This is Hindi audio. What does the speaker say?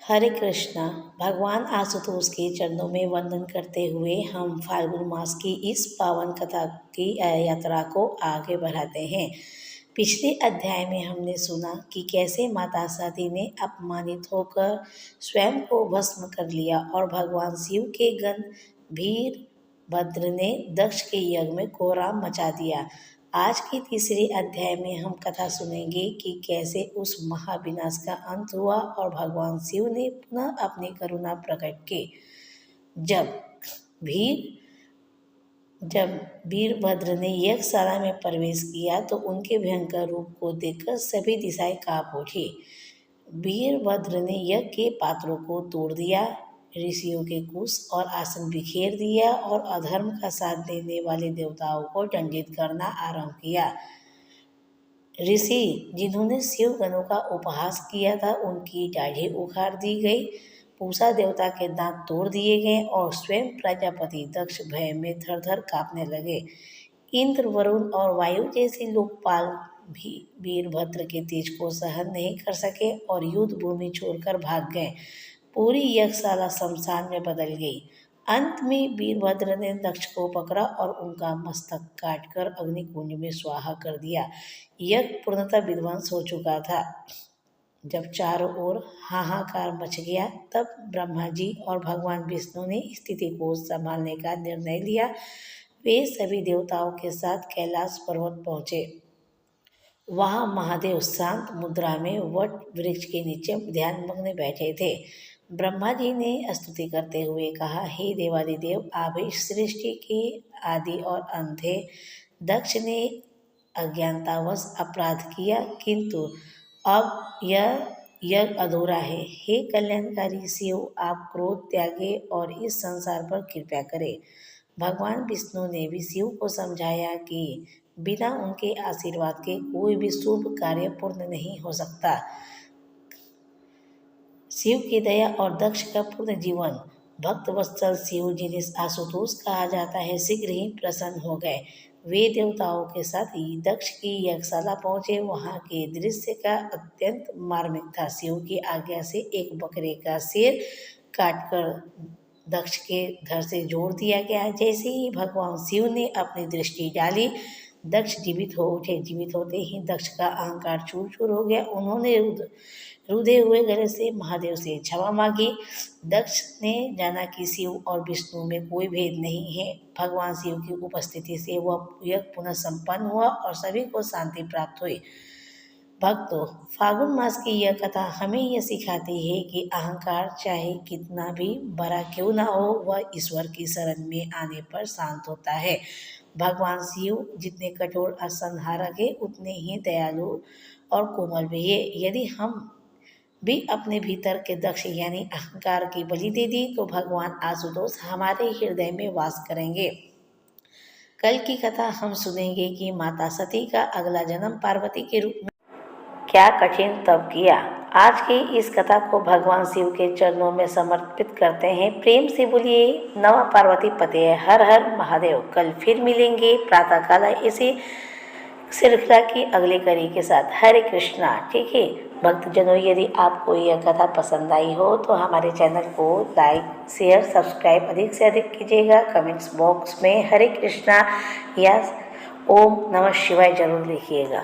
हरे कृष्णा। भगवान आशुतोष के चरणों में वंदन करते हुए हम फाल्गुन मास की इस पावन कथा की यात्रा को आगे बढ़ाते हैं। पिछले अध्याय में हमने सुना कि कैसे माता सती ने अपमानित होकर स्वयं को भस्म कर लिया और भगवान शिव के गण वीरभद्र ने दक्ष के यज्ञ में कोहराम मचा दिया। आज के तीसरे अध्याय में हम कथा सुनेंगे कि कैसे उस महाविनाश का अंत हुआ और भगवान शिव ने पुनः अपनी करुणा प्रकट की। जब वीर जब वीरभद्र ने यज्ञशाला में प्रवेश किया तो उनके भयंकर रूप को देखकर सभी दिशाएं कांप उठी। वीरभद्र ने यज्ञ के पात्रों को तोड़ दिया, ऋषियों के कुश और आसन बिखेर दिया और अधर्म का साथ देने वाले देवताओं को दंडित करना आरंभ किया। ऋषि जिन्होंने शिव गणों का उपहास किया था उनकी दाढ़ी उखाड़ दी गई, पूषा देवता के दांत तोड़ दिए गए और स्वयं प्रजापति दक्ष भय में थर थर कांपने लगे। इंद्र, वरुण और वायु जैसे लोकपाल भी वीरभद्र के तेज को सहन नहीं कर सके और युद्ध भूमि छोड़कर भाग गए। पूरी यज्ञशाला शमशान में बदल गई। अंत में वीरभद्र ने दक्ष को पकड़ा और उनका मस्तक काटकर अग्निकुंड में स्वाहा कर दिया। यज्ञ पूर्णतः विध्वंस हो चुका था। जब चारों ओर हाहाकार मच गया तब ब्रह्मा जी और भगवान विष्णु ने स्थिति को संभालने का निर्णय लिया। वे सभी देवताओं के साथ कैलाश पर्वत पहुँचे। वहाँ महादेव शांत मुद्रा में वट वृक्ष के नीचे ध्यानमग्न बैठे थे। ब्रह्मा जी ने स्तुति करते हुए कहा, हे देवादिदेव, आप ही सृष्टि के आदि और अंत थे। दक्ष ने अज्ञानतावश अपराध किया किंतु अब यह यज्ञ अधूरा है। हे कल्याणकारी शिव, आप क्रोध त्यागे और इस संसार पर कृपा करें। भगवान विष्णु ने भी शिव को समझाया कि बिना उनके आशीर्वाद के कोई भी शुभ कार्य पूर्ण नहीं हो सकता। शिव की दया और दक्ष का पूर्ण जीवन भक्त वत्सल शिव, जिन्हें आशुतोष कहा जाता है, शीघ्र ही प्रसन्न हो गए। वे देवताओं के साथ ही दक्ष की यज्ञशाला पहुंचे। वहां के दृश्य का अत्यंत मार्मिक था। शिव की आज्ञा से एक बकरे का सिर काटकर दक्ष के धड़ से जोड़ दिया गया। जैसे ही भगवान शिव ने अपनी दृष्टि डाली, दक्ष जीवित हो उठे। जीवित होते ही दक्ष का अहंकार चूर चूर हो गया। उन्होंने रुधे हुए गले से महादेव से क्षमा मांगी। दक्ष ने जाना कि शिव और विष्णु में कोई भेद नहीं है। भगवान शिव की उपस्थिति से वह यज्ञ पुनः संपन्न हुआ और सभी को शांति प्राप्त हुई। भक्तों, फाल्गुन मास की यह कथा हमें यह सिखाती है कि अहंकार चाहे कितना भी बड़ा क्यों ना हो, वह ईश्वर की शरण में आने पर शांत होता है। भगवान शिव जितने कठोर और संहारक है, उतने ही दयालु और कोमल भी है। यदि हम भी अपने भीतर के दक्ष यानी अहंकार की बलि दे दी तो भगवान आशुतोष हमारे हृदय में वास करेंगे। कल की कथा हम सुनेंगे कि माता सती का अगला जन्म पार्वती के रूप में क्या कठिन तप किया। आज की इस कथा को भगवान शिव के चरणों में समर्पित करते हैं। प्रेम से बोलिए नमः पार्वती पते, हर हर महादेव। कल फिर मिलेंगे प्रातःकाल इसी श्रृंखला की अगली कड़ी के साथ। हरे कृष्णा। ठीक है भक्तजनों, यदि आपको यह कथा पसंद आई हो तो हमारे चैनल को लाइक, शेयर, सब्सक्राइब अधिक से अधिक कीजिएगा। कमेंट्स बॉक्स में हरे कृष्णा या ओम नमः शिवाय जरूर लिखिएगा।